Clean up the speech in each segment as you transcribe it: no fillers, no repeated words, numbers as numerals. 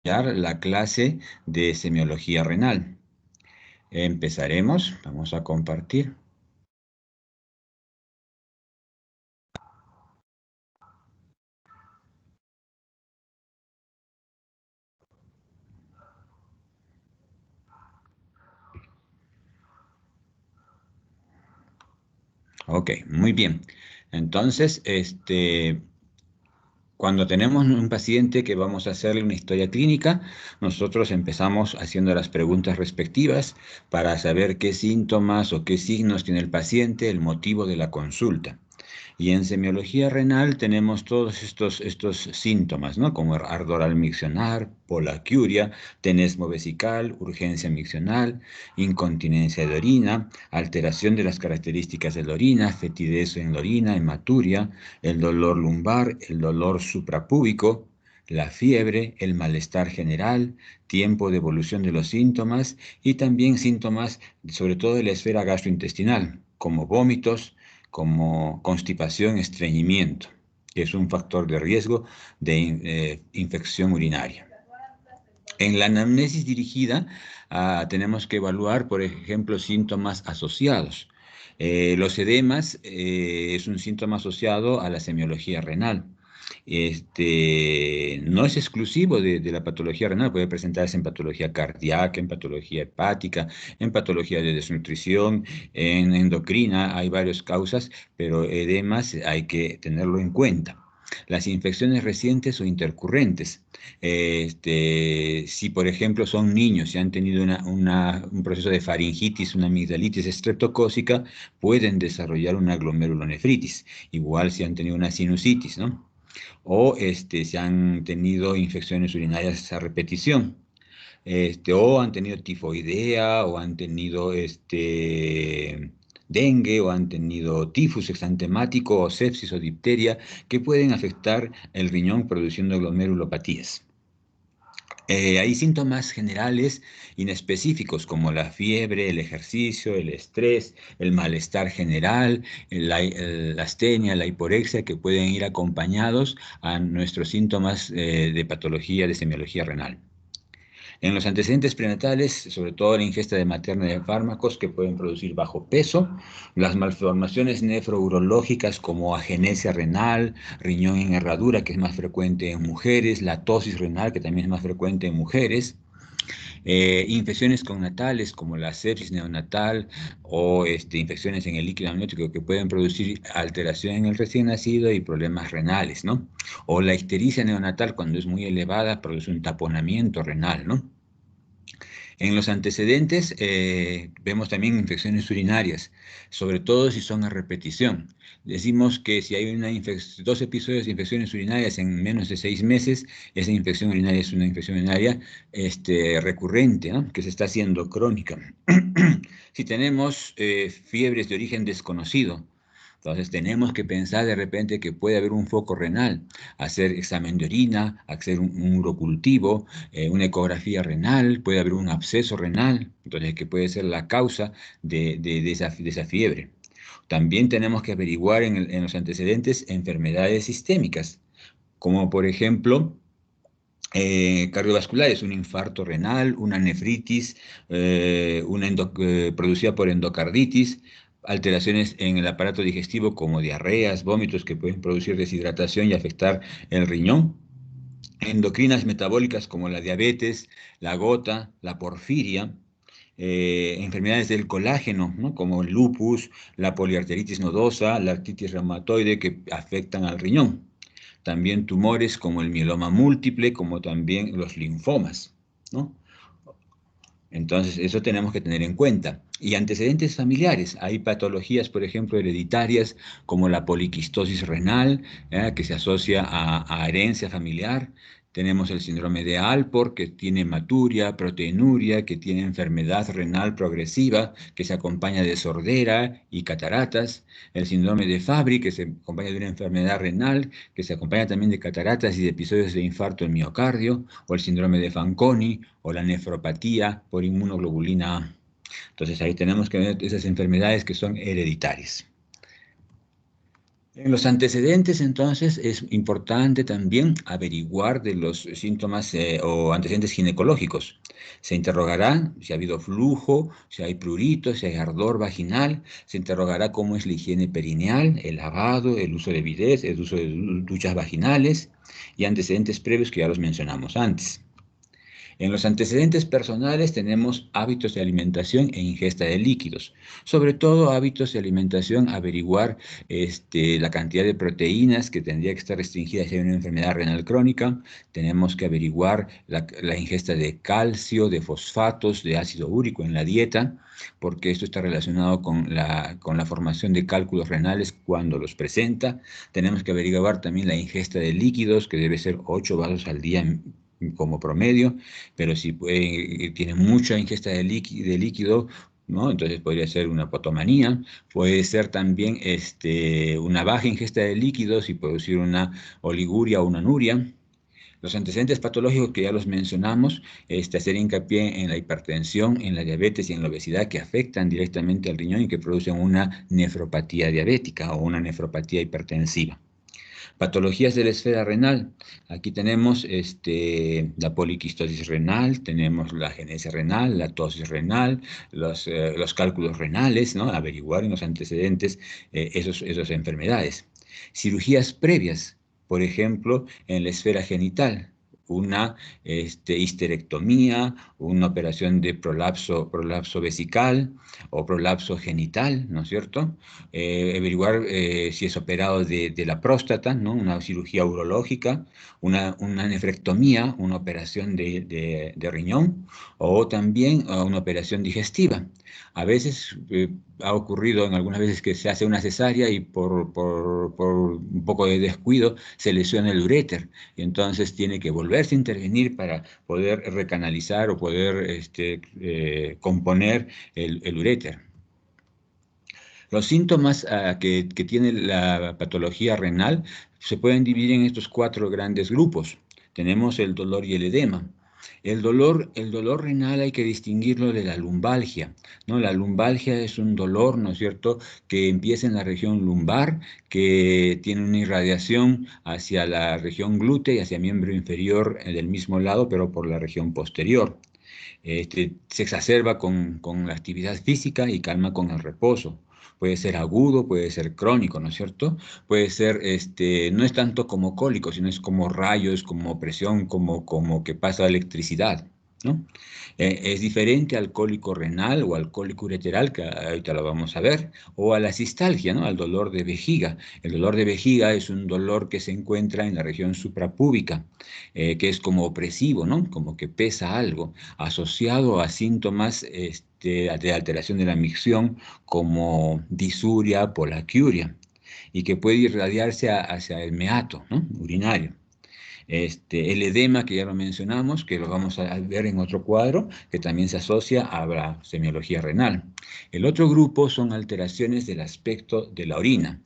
La clase de semiología renal. Empezaremos, vamos a compartir. Ok, muy bien. Entonces, cuando tenemos un paciente que vamos a hacerle una historia clínica, nosotros empezamos haciendo las preguntas respectivas para saber qué síntomas o qué signos tiene el paciente, el motivo de la consulta. Y en semiología renal tenemos todos estos síntomas, ¿no? Como ardor al miccionar, polaquiuria, tenesmo vesical, urgencia miccional, incontinencia de orina, alteración de las características de la orina, fetidez en la orina, hematuria, el dolor lumbar, el dolor suprapúbico, la fiebre, el malestar general, tiempo de evolución de los síntomas y también síntomas, sobre todo de la esfera gastrointestinal, como vómitos, como constipación, estreñimiento, que es un factor de riesgo de infección urinaria. En la anamnesis dirigida, tenemos que evaluar, por ejemplo, síntomas asociados. Los edemas es un síntoma asociado a la semiología renal. No es exclusivo de la patología renal, puede presentarse en patología cardíaca, en patología hepática, en patología de desnutrición, en endocrina, hay varias causas, pero edemas hay que tenerlo en cuenta. Las infecciones recientes o intercurrentes. Si por ejemplo son niños y han tenido un proceso de faringitis, una amigdalitis estreptocócica, pueden desarrollar una glomerulonefritis. Igual si han tenido una sinusitis, ¿no? O si han tenido infecciones urinarias a repetición. O han tenido tifoidea, o han tenido dengue, o han tenido tifus exantemático, o sepsis o difteria, que pueden afectar el riñón produciendo glomerulopatías. Hay síntomas generales inespecíficos como la fiebre, el ejercicio, el estrés, el malestar general, la astenia, la hiporexia, que pueden ir acompañados a nuestros síntomas de patología de semiología renal. En los antecedentes prenatales, sobre todo la ingesta de materna de fármacos que pueden producir bajo peso, las malformaciones nefrourológicas como agenesia renal, riñón en herradura, que es más frecuente en mujeres, la tosis renal, que también es más frecuente en mujeres, infecciones connatales como la sepsis neonatal o infecciones en el líquido amniótico que pueden producir alteración en el recién nacido y problemas renales, ¿no? O la ictericia neonatal cuando es muy elevada produce un taponamiento renal, ¿no? En los antecedentes vemos también infecciones urinarias, sobre todo si son a repetición. Decimos que si hay 2 episodios de infecciones urinarias en menos de 6 meses, esa infección urinaria es una infección urinaria recurrente, ¿no? Que se está haciendo crónica. Si tenemos fiebres de origen desconocido, entonces tenemos que pensar de repente que puede haber un foco renal, hacer examen de orina, hacer un urocultivo, una ecografía renal, puede haber un absceso renal, entonces que puede ser la causa de esa fiebre. También tenemos que averiguar en los antecedentes enfermedades sistémicas, como por ejemplo cardiovasculares, un infarto renal, una nefritis, producida por endocarditis, alteraciones en el aparato digestivo como diarreas, vómitos que pueden producir deshidratación y afectar el riñón, endocrinas metabólicas como la diabetes, la gota, la porfiria, enfermedades del colágeno, ¿no? Como el lupus, la poliarteritis nodosa, la artritis reumatoide que afectan al riñón. También tumores como el mieloma múltiple, como también los linfomas, ¿no? Entonces, eso tenemos que tener en cuenta. Y antecedentes familiares. Hay patologías, por ejemplo, hereditarias, como la poliquistosis renal, que se asocia a herencia familiar. Tenemos el síndrome de Alport, que tiene hematuria, proteinuria, que tiene enfermedad renal progresiva, que se acompaña de sordera y cataratas. El síndrome de Fabry, que se acompaña de una enfermedad renal, que se acompaña también de cataratas y de episodios de infarto en miocardio, o el síndrome de Fanconi, o la nefropatía por inmunoglobulina A. Entonces ahí tenemos que ver esas enfermedades que son hereditarias. En los antecedentes, entonces, es importante también averiguar de los síntomas o antecedentes ginecológicos. Se interrogará si ha habido flujo, si hay prurito, si hay ardor vaginal. Se interrogará cómo es la higiene perineal, el lavado, el uso de bidés, el uso de duchas vaginales y antecedentes previos que ya los mencionamos antes. En los antecedentes personales tenemos hábitos de alimentación e ingesta de líquidos, sobre todo hábitos de alimentación, averiguar la cantidad de proteínas que tendría que estar restringida si hay una enfermedad renal crónica, tenemos que averiguar la ingesta de calcio, de fosfatos, de ácido úrico en la dieta, porque esto está relacionado con la formación de cálculos renales cuando los presenta. Tenemos que averiguar también la ingesta de líquidos, que debe ser 8 vasos al día como promedio, pero si tiene mucha ingesta de líquido, ¿no? Entonces podría ser una potomanía, puede ser también una baja ingesta de líquidos y producir una oliguria o una anuria. Los antecedentes patológicos que ya los mencionamos, hacer hincapié en la hipertensión, en la diabetes y en la obesidad que afectan directamente al riñón y que producen una nefropatía diabética o una nefropatía hipertensiva. Patologías de la esfera renal. Aquí tenemos la poliquistosis renal, tenemos la genesia renal, la tosis renal, los cálculos renales, ¿no? Averiguar en los antecedentes esas enfermedades. Cirugías previas, por ejemplo, en la esfera genital, una histerectomía, una operación de prolapso vesical o prolapso genital, ¿no es cierto? Averiguar si es operado de la próstata, ¿no? Una cirugía urológica, una nefrectomía, una operación de riñón, o también una operación digestiva. A veces ha ocurrido en algunas veces que se hace una cesárea y por un poco de descuido se lesiona el uréter, y entonces tiene que volverse a intervenir para poder recanalizar o poder componer el uréter. Los síntomas que tiene la patología renal se pueden dividir en estos 4 grandes grupos. Tenemos el dolor y el edema. El dolor renal hay que distinguirlo de la lumbalgia, ¿no? La lumbalgia es un dolor, ¿no es cierto?, que empieza en la región lumbar, que tiene una irradiación hacia la región glútea y hacia el miembro inferior del mismo lado, pero por la región posterior. Se exacerba con la actividad física y calma con el reposo. Puede ser agudo, puede ser crónico, ¿no es cierto? Puede ser, no es tanto como cólico, sino es como rayos, como presión, como que pasa electricidad, ¿no? Es diferente al cólico renal o al cólico ureteral, que ahorita lo vamos a ver, o a la cistalgia, ¿no? Al dolor de vejiga. El dolor de vejiga es un dolor que se encuentra en la región suprapúbica, que es como opresivo, ¿no? Como que pesa algo, asociado a síntomas de alteración de la micción como disuria, polaquiuria, y que puede irradiarse hacia el meato, ¿no? Urinario. El edema, que ya lo mencionamos, que lo vamos a ver en otro cuadro, que también se asocia a la semiología renal. El otro grupo son alteraciones del aspecto de la orina.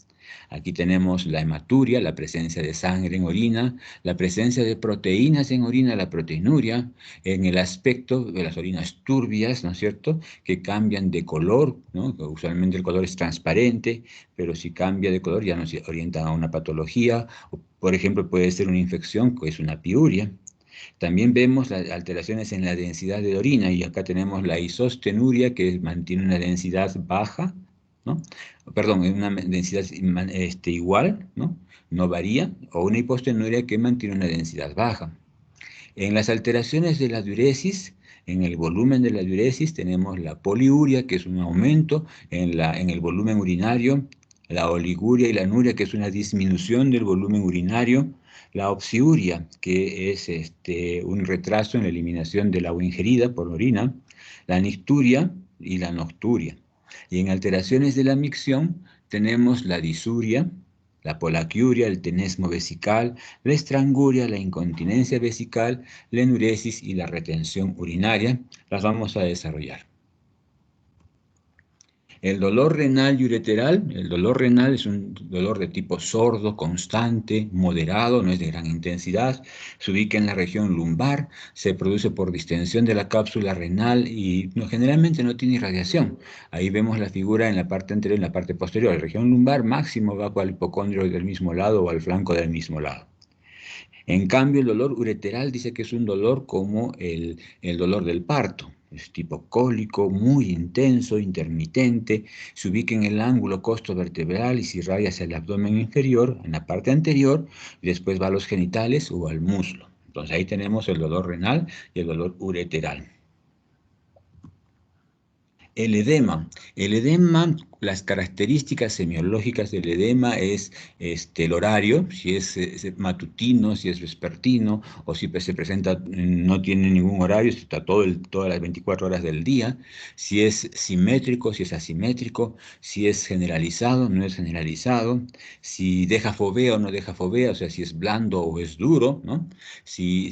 Aquí tenemos la hematuria, la presencia de sangre en orina, la presencia de proteínas en orina, la proteinuria, en el aspecto de las orinas turbias, ¿no es cierto?, que cambian de color, ¿no? Usualmente el color es transparente, pero si cambia de color ya nos orienta a una patología, o, por ejemplo, puede ser una infección, que es una piuria. También vemos las alteraciones en la densidad de orina, y acá tenemos la isostenuria, que mantiene una densidad baja, ¿no? Perdón, una densidad igual, ¿no? No varía, o una hipostenuria que mantiene una densidad baja. En las alteraciones de la diuresis, en el volumen de la diuresis, tenemos la poliuria, que es un aumento en el volumen urinario, la oliguria y la anuria, que es una disminución del volumen urinario, la opsiuria, que es un retraso en la eliminación del agua ingerida por orina, la nicturia y la nocturia. Y en alteraciones de la micción tenemos la disuria, la polaquiuria, el tenesmo vesical, la estranguria, la incontinencia vesical, la enuresis y la retención urinaria. Las vamos a desarrollar. El dolor renal y ureteral, el dolor renal es un dolor de tipo sordo, constante, moderado, no es de gran intensidad, se ubica en la región lumbar, se produce por distensión de la cápsula renal y generalmente no tiene irradiación. Ahí vemos la figura en la parte anterior y en la parte posterior. La región lumbar máximo va al hipocondrio del mismo lado o al flanco del mismo lado. En cambio, el dolor ureteral dice que es un dolor como el dolor del parto. Es tipo cólico, muy intenso, intermitente, se ubica en el ángulo costovertebral y se irradia hacia el abdomen inferior, en la parte anterior, y después va a los genitales o al muslo. Entonces ahí tenemos el dolor renal y el dolor ureteral. El edema, las características semiológicas del edema es el horario, si es matutino, si es vespertino, o si se presenta, no tiene ningún horario, está todas las 24 horas del día, si es simétrico, si es asimétrico, si es generalizado, no es generalizado, si deja fovea o no deja fovea, o sea, si es blando o es duro, ¿no? Si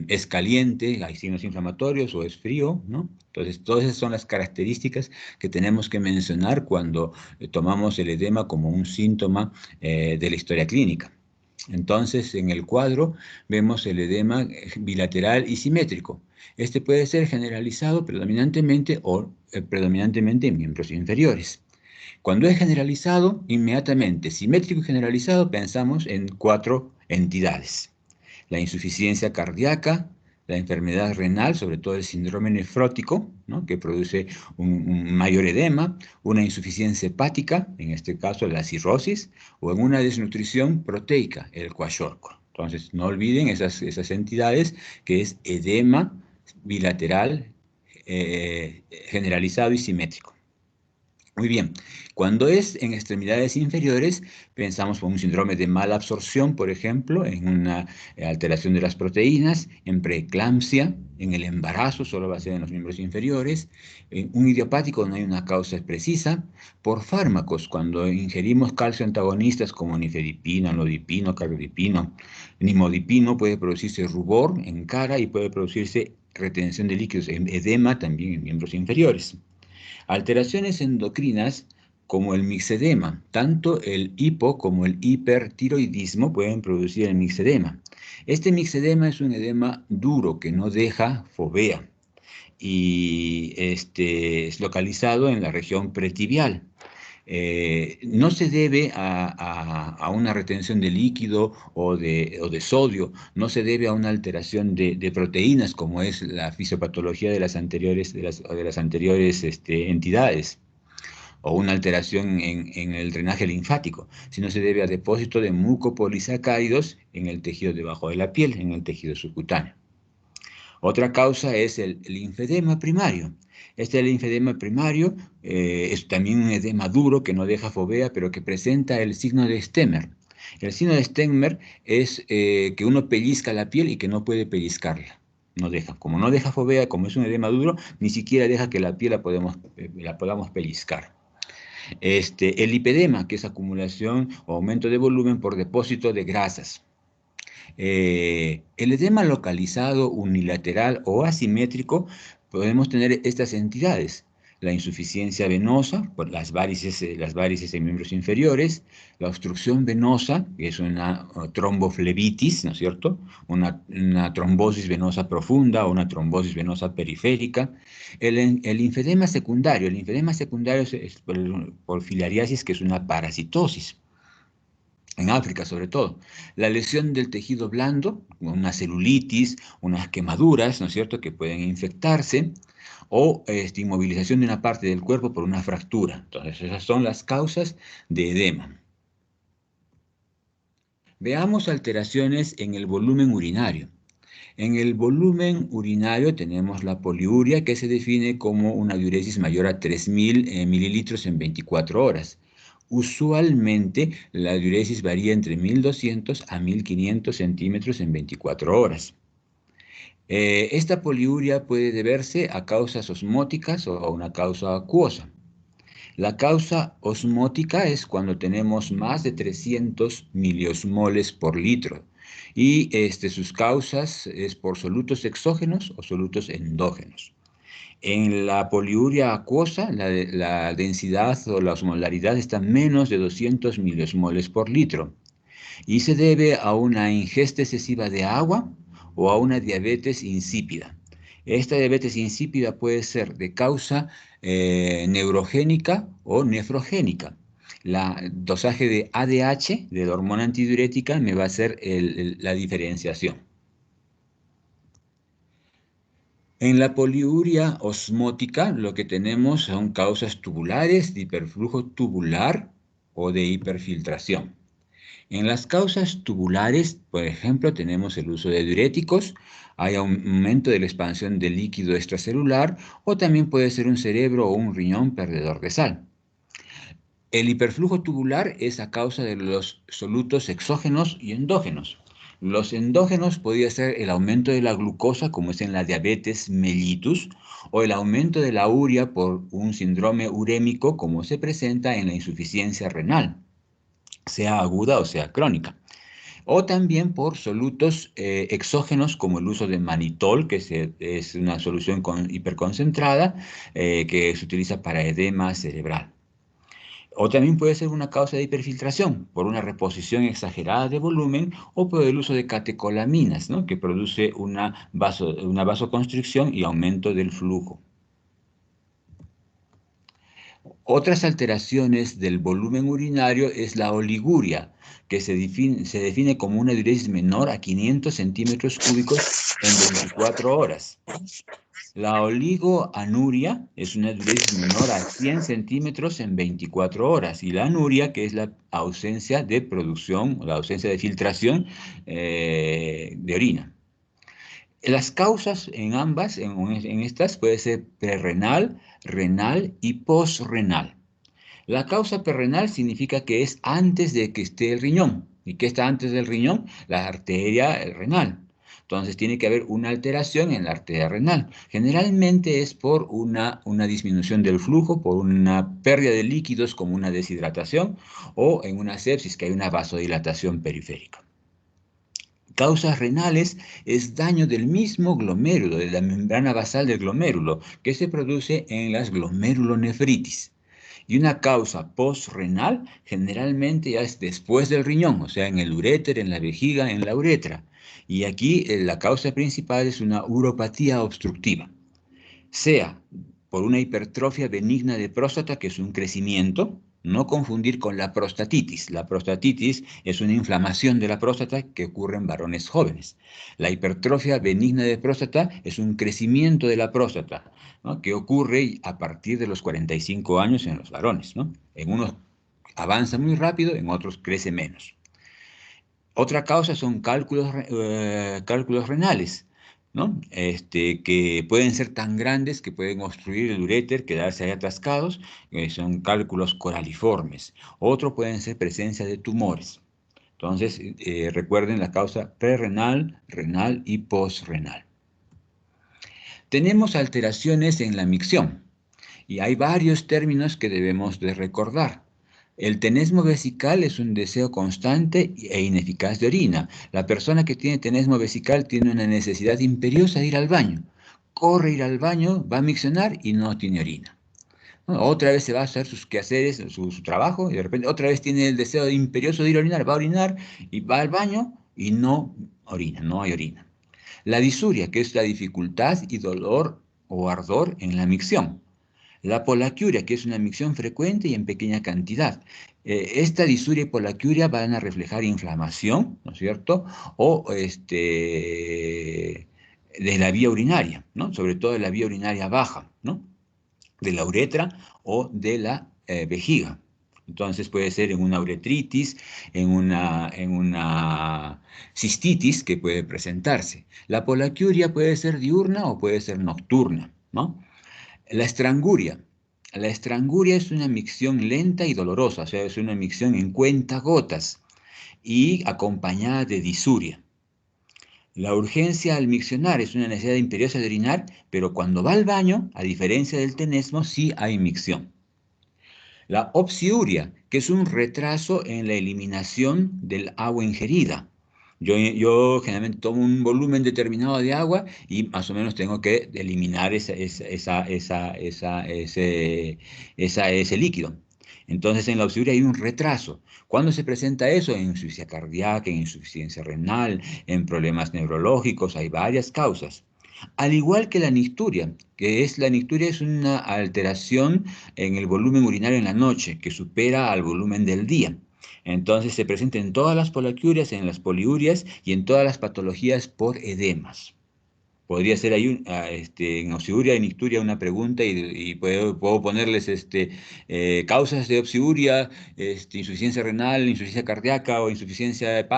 es caliente, hay signos inflamatorios, o es frío, ¿no? Entonces, todas esas son las características que tenemos que mencionar cuando tomamos el edema como un síntoma de la historia clínica. Entonces, en el cuadro vemos el edema bilateral y simétrico. Este puede ser generalizado predominantemente o predominantemente en miembros inferiores. Cuando es generalizado, inmediatamente, simétrico y generalizado, pensamos en 4 entidades: la insuficiencia cardíaca, la enfermedad renal, sobre todo el síndrome nefrótico, ¿no?, que produce un mayor edema, una insuficiencia hepática, en este caso la cirrosis, o en una desnutrición proteica, el kwashiorkor. Entonces, no olviden esas entidades, que es edema bilateral, generalizado y simétrico. Muy bien, cuando es en extremidades inferiores, pensamos en un síndrome de mala absorción, por ejemplo, en una alteración de las proteínas, en preeclampsia, en el embarazo, solo va a ser en los miembros inferiores, en un idiopático no hay una causa precisa, por fármacos, cuando ingerimos calcio antagonistas como nifedipino, nodipino, carbidipino, nimodipino, puede producirse rubor en cara y puede producirse retención de líquidos, edema también en miembros inferiores. Alteraciones endocrinas como el mixedema, tanto el hipo como el hipertiroidismo pueden producir el mixedema. Este mixedema es un edema duro que no deja fovea y es localizado en la región pretibial. No se debe a una retención de líquido o de sodio, no se debe a una alteración de proteínas, como es la fisiopatología de las anteriores entidades, o una alteración en el drenaje linfático, sino se debe a depósito de mucopolisacáridos en el tejido debajo de la piel, en el tejido subcutáneo. Otra causa es el linfedema primario. Este linfedema primario es también un edema duro que no deja fovea, pero que presenta el signo de Stemmer. El signo de Stemmer es que uno pellizca la piel y que no puede pellizcarla. No deja. Como no deja fovea, como es un edema duro, ni siquiera deja que la piel la podamos pellizcar. El lipedema, que es acumulación o aumento de volumen por depósito de grasas. El edema localizado, unilateral o asimétrico, podemos tener estas entidades: la insuficiencia venosa, por las varices en miembros inferiores, la obstrucción venosa, que es una tromboflebitis, ¿no es cierto?, una trombosis venosa profunda o una trombosis venosa periférica. El linfedema secundario, es por filariasis, que es una parasitosis en África sobre todo. La lesión del tejido blando, una celulitis, unas quemaduras, ¿no es cierto?, que pueden infectarse, o inmovilización de una parte del cuerpo por una fractura. Entonces, esas son las causas de edema. Veamos alteraciones en el volumen urinario. En el volumen urinario tenemos la poliuria, que se define como una diuresis mayor a 3.000 mililitros en 24 horas. Usualmente la diuresis varía entre 1.200 a 1.500 centímetros en 24 horas. Esta poliuria puede deberse a causas osmóticas o a una causa acuosa. La causa osmótica es cuando tenemos más de 300 miliosmoles por litro, y sus causas es por solutos exógenos o solutos endógenos. En la poliuria acuosa, la densidad o la osmolaridad está menos de 200 miliosmoles por litro y se debe a una ingesta excesiva de agua o a una diabetes insípida. Esta diabetes insípida puede ser de causa neurogénica o nefrogénica. La dosaje de ADH, de la hormona antidiurética, me va a hacer la diferenciación. En la poliuria osmótica lo que tenemos son causas tubulares de hiperflujo tubular o de hiperfiltración. En las causas tubulares, por ejemplo, tenemos el uso de diuréticos, hay aumento de la expansión del líquido extracelular o también puede ser un cerebro o un riñón perdedor de sal. El hiperflujo tubular es a causa de los solutos exógenos y endógenos. Los endógenos podría ser el aumento de la glucosa, como es en la diabetes mellitus, o el aumento de la urea por un síndrome urémico, como se presenta en la insuficiencia renal, sea aguda o sea crónica. O también por solutos exógenos, como el uso de manitol, que es una solución hiperconcentrada que se utiliza para edema cerebral. O también puede ser una causa de hiperfiltración por una reposición exagerada de volumen o por el uso de catecolaminas, ¿no?, que produce una vasoconstricción y aumento del flujo. Otras alteraciones del volumen urinario es la oliguria, que se define como una diuresis menor a 500 centímetros cúbicos en 24 horas. La oligoanuria es una diuresis menor a 100 centímetros en 24 horas. Y la anuria, que es la ausencia de producción, la ausencia de filtración de orina. Las causas en ambas, en estas, puede ser prerrenal, renal y posrenal. La causa prerrenal significa que es antes de que esté el riñón. ¿Y qué está antes del riñón? La arteria renal. Entonces tiene que haber una alteración en la arteria renal. Generalmente es por una disminución del flujo, por una pérdida de líquidos como una deshidratación o en una sepsis, que hay una vasodilatación periférica. Causas renales es daño del mismo glomérulo, de la membrana basal del glomérulo, que se produce en las glomerulonefritis. Y una causa postrenal generalmente ya es después del riñón, o sea, en el uréter, en la vejiga, en la uretra. Y aquí la causa principal es una uropatía obstructiva, sea por una hipertrofia benigna de próstata, que es un crecimiento, no confundir con la prostatitis. La prostatitis es una inflamación de la próstata que ocurre en varones jóvenes. La hipertrofia benigna de próstata es un crecimiento de la próstata, ¿no?, que ocurre a partir de los 45 años en los varones, ¿no? En unos avanza muy rápido, en otros crece menos. Otra causa son cálculos renales, ¿no? Que pueden ser tan grandes que pueden obstruir el uréter, quedarse ahí atascados, son cálculos coraliformes. Otro pueden ser presencia de tumores. Entonces, recuerden la causa prerrenal, renal y posrenal. Tenemos alteraciones en la micción y hay varios términos que debemos de recordar. El tenesmo vesical es un deseo constante e ineficaz de orina. La persona que tiene tenesmo vesical tiene una necesidad imperiosa de ir al baño. Corre a ir al baño, va a miccionar y no tiene orina. ¿No? Otra vez se va a hacer sus quehaceres, su trabajo, y de repente otra vez tiene el deseo imperioso de ir a orinar, va a orinar y va al baño y no orina, no hay orina. La disuria, que es la dificultad y dolor o ardor en la micción. La polaquiuria, que es una micción frecuente y en pequeña cantidad. Esta disuria y polaquiuria van a reflejar inflamación, ¿no es cierto? O de la vía urinaria, ¿no? Sobre todo de la vía urinaria baja, ¿no? De la uretra o de la vejiga. Entonces puede ser en una uretritis, en una cistitis que puede presentarse. La polaquiuria puede ser diurna o puede ser nocturna, ¿no? La estranguria. La estranguria es una micción lenta y dolorosa, o sea, es una micción en cuentagotas y acompañada de disuria. La urgencia al miccionar es una necesidad imperiosa de orinar, pero cuando va al baño, a diferencia del tenesmo, sí hay micción. La opsiuria, que es un retraso en la eliminación del agua ingerida. Yo generalmente tomo un volumen determinado de agua y más o menos tengo que eliminar ese líquido. Entonces en la obsiuria hay un retraso. ¿Cuándo se presenta eso? En insuficiencia cardíaca, en insuficiencia renal, en problemas neurológicos, hay varias causas. Al igual que la nicturia, la nicturia es una alteración en el volumen urinario en la noche que supera al volumen del día. Entonces se presenta en todas las poliurias, en las poliurias y en todas las patologías por edemas. Podría ser ahí en opsiuria y nicturia una pregunta y puedo ponerles causas de opsiuria, insuficiencia renal, insuficiencia cardíaca o insuficiencia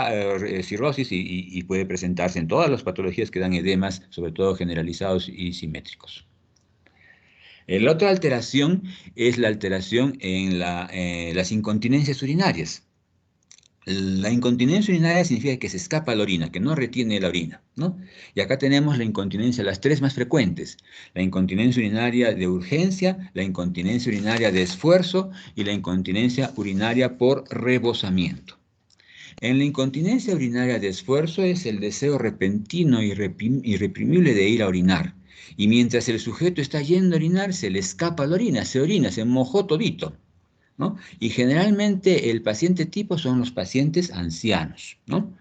cirrosis y puede presentarse en todas las patologías que dan edemas, sobre todo generalizados y simétricos. La otra alteración es la alteración en las incontinencias urinarias. La incontinencia urinaria significa que se escapa la orina, que no retiene la orina, ¿no? Y acá tenemos la incontinencia, las tres más frecuentes: la incontinencia urinaria de urgencia, la incontinencia urinaria de esfuerzo y la incontinencia urinaria por rebosamiento. En la incontinencia urinaria de esfuerzo es el deseo repentino y irreprimible de ir a orinar. Y mientras el sujeto está yendo a orinar, se le escapa la orina, se mojó todito, ¿no? Y generalmente el paciente tipo son los pacientes ancianos, ¿no?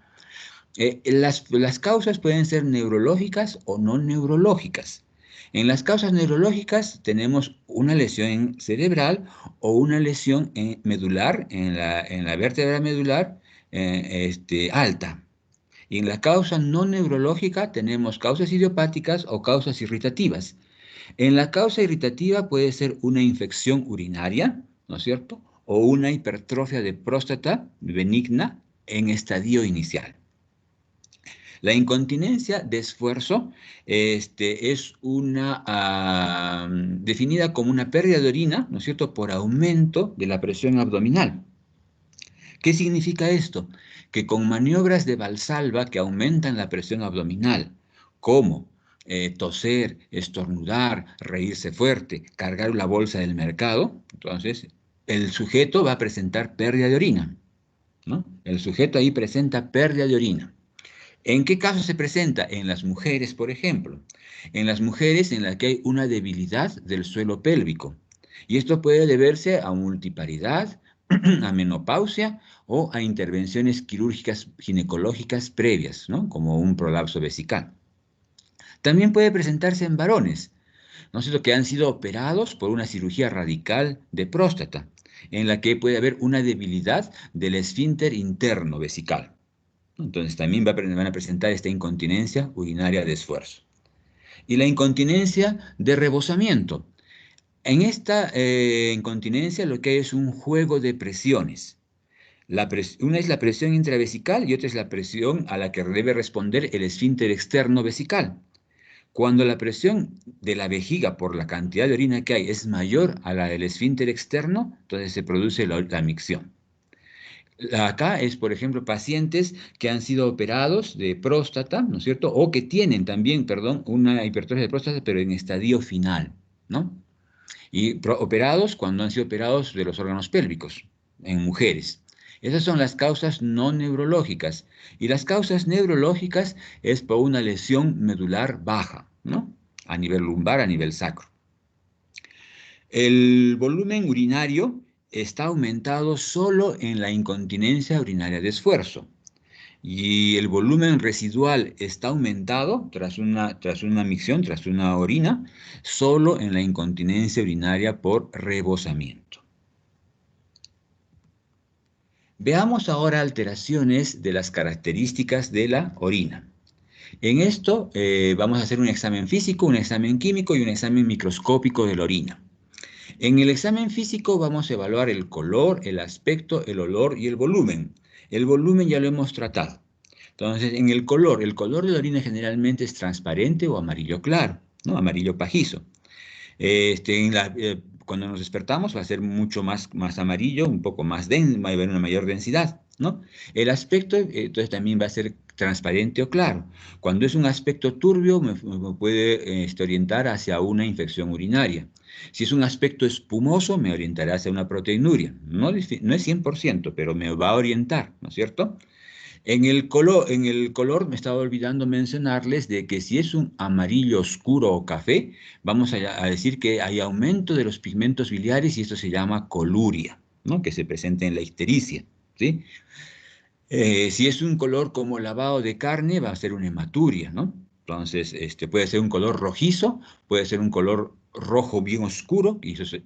Las causas pueden ser neurológicas o no neurológicas. En las causas neurológicas tenemos una lesión cerebral o una lesión medular, en la vértebra medular alta. Y en la causa no neurológica tenemos causas idiopáticas o causas irritativas. En la causa irritativa puede ser una infección urinaria, ¿no es cierto? O una hipertrofia de próstata benigna en estadio inicial. La incontinencia de esfuerzo es definida como una pérdida de orina, ¿no es cierto?, por aumento de la presión abdominal. ¿Qué significa esto? Que con maniobras de Valsalva que aumentan la presión abdominal, como toser, estornudar, reírse fuerte, cargar la bolsa del mercado, entonces el sujeto va a presentar pérdida de orina, ¿no? El sujeto ahí presenta pérdida de orina. ¿En qué caso se presenta? En las mujeres, por ejemplo. En las mujeres en las que hay una debilidad del suelo pélvico. Y esto puede deberse a multiparidad, a menopausia o a intervenciones quirúrgicas ginecológicas previas, ¿no? Como un prolapso vesical. También puede presentarse en varones, ¿no es cierto?, que han sido operados por una cirugía radical de próstata, en la que puede haber una debilidad del esfínter interno vesical. Entonces también van a presentar esta incontinencia urinaria de esfuerzo. Y la incontinencia de rebosamiento. En esta incontinencia lo que hay es un juego de presiones. Una es la presión intravesical y otra es la presión a la que debe responder el esfínter externo vesical. Cuando la presión de la vejiga por la cantidad de orina que hay es mayor a la del esfínter externo, entonces se produce la micción. Acá es, por ejemplo, pacientes que han sido operados de próstata, ¿no es cierto? O que tienen también, perdón, una hipertrofia de próstata, pero en estadio final, ¿no? Y operados cuando han sido operados de los órganos pélvicos, en mujeres. Esas son las causas no neurológicas. Y las causas neurológicas es por una lesión medular baja, ¿no? A nivel lumbar, a nivel sacro. El volumen urinario está aumentado solo en la incontinencia urinaria de esfuerzo. Y el volumen residual está aumentado tras una micción, tras una orina, solo en la incontinencia urinaria por rebosamiento. Veamos ahora alteraciones de las características de la orina. En esto vamos a hacer un examen físico, un examen químico y un examen microscópico de la orina. En el examen físico vamos a evaluar el color, el aspecto, el olor y el volumen. El volumen ya lo hemos tratado. Entonces, en el color de la orina generalmente es transparente o amarillo claro, ¿no? Amarillo pajizo. Cuando nos despertamos va a ser mucho más amarillo, un poco más denso, va a haber una mayor densidad, ¿no? El aspecto, entonces, también va a ser transparente o claro. Cuando es un aspecto turbio, me puede orientar hacia una infección urinaria. Si es un aspecto espumoso, me orientará hacia una proteinuria. No es 100%, pero me va a orientar, ¿no es cierto? En el color me estaba olvidando mencionarles de que si es un amarillo oscuro o café, vamos a decir que hay aumento de los pigmentos biliares y esto se llama coluria, ¿no? Que se presenta en la ictericia, ¿sí? Si es un color como lavado de carne, va a ser una hematuria, ¿no? Entonces, puede ser un color rojizo, puede ser un color rojo bien oscuro, y eso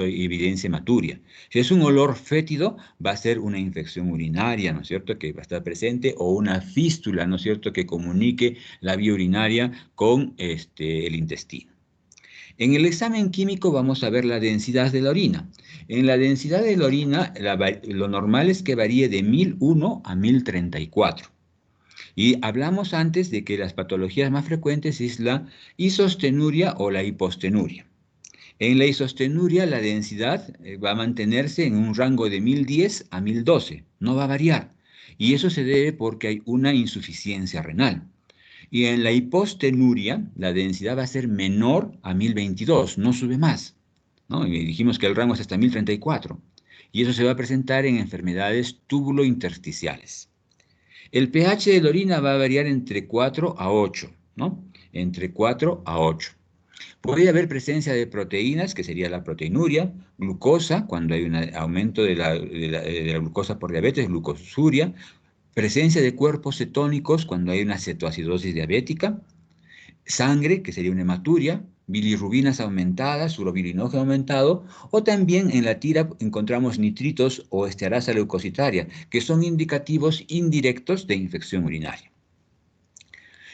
evidencia hematuria. Si es un olor fétido, va a ser una infección urinaria, ¿no es cierto?, que va a estar presente, o una fístula, ¿no es cierto?, que comunique la vía urinaria con el intestino. En el examen químico vamos a ver la densidad de la orina. En la densidad de la orina, lo normal es que varíe de 1001 a 1034. Y hablamos antes de que las patologías más frecuentes es la isostenuria o la hipostenuria. En la isostenuria la densidad va a mantenerse en un rango de 1010 a 1012, no va a variar. Y eso se debe porque hay una insuficiencia renal. Y en la hipostenuria, la densidad va a ser menor a 1022, no sube más, ¿no? Y dijimos que el rango es hasta 1034. Y eso se va a presentar en enfermedades túbulo-intersticiales. El pH de la orina va a variar entre 4 a 8, ¿no? Entre 4 a 8. Puede haber presencia de proteínas, que sería la proteinuria, glucosa, cuando hay un aumento de la glucosa por diabetes, glucosuria, presencia de cuerpos cetónicos cuando hay una cetoacidosis diabética, sangre, que sería una hematuria, bilirrubinas aumentadas, urobilinógeno aumentado, o también en la tira encontramos nitritos o estearasa leucocitaria, que son indicativos indirectos de infección urinaria.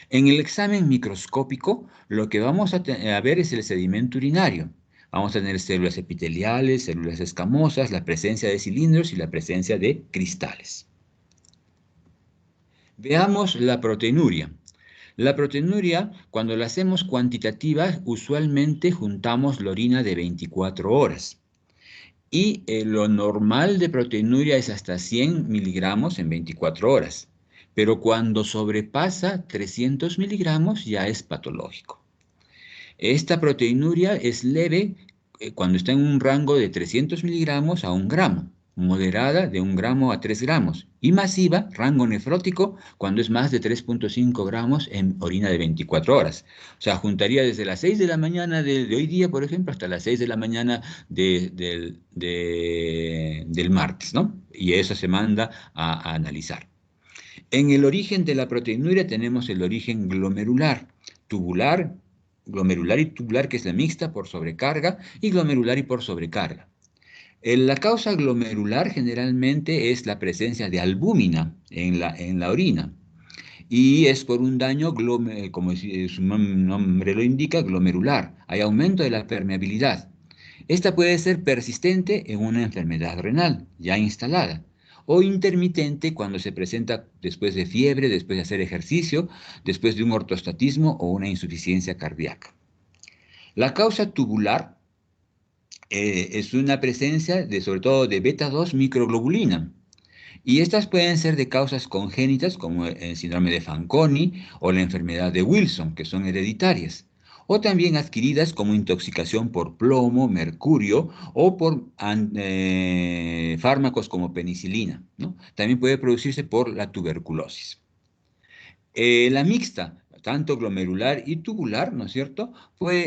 En el examen microscópico, lo que vamos a ver es el sedimento urinario. Vamos a tener células epiteliales, células escamosas, la presencia de cilindros y la presencia de cristales. Veamos la proteinuria. La proteinuria, cuando la hacemos cuantitativa, usualmente juntamos la orina de 24 horas. Y lo normal de proteinuria es hasta 100 miligramos en 24 horas. Pero cuando sobrepasa 300 miligramos ya es patológico. Esta proteinuria es leve cuando está en un rango de 300 miligramos a 1 gramo, moderada de 1 gramo a 3 gramos y masiva, rango nefrótico, cuando es más de 3,5 gramos en orina de 24 horas. O sea, juntaría desde las 6 de la mañana de hoy día, por ejemplo, hasta las 6 de la mañana del martes, ¿no? Y eso se manda a analizar. En el origen de la proteinuria tenemos el origen tubular, glomerular y tubular, que es la mixta por sobrecarga, y glomerular y por sobrecarga. La causa glomerular generalmente es la presencia de albúmina en la orina y es por un daño, como su nombre lo indica, glomerular. Hay aumento de la permeabilidad. Esta puede ser persistente en una enfermedad renal ya instalada o intermitente cuando se presenta después de fiebre, después de hacer ejercicio, después de un ortostatismo o una insuficiencia cardíaca. La causa tubular es una presencia sobre todo de beta-2 microglobulina. Y estas pueden ser de causas congénitas como el síndrome de Fanconi o la enfermedad de Wilson, que son hereditarias, o también adquiridas como intoxicación por plomo, mercurio o por fármacos como penicilina, ¿no? También puede producirse por la tuberculosis. La mixta, tanto glomerular y tubular, ¿no es cierto?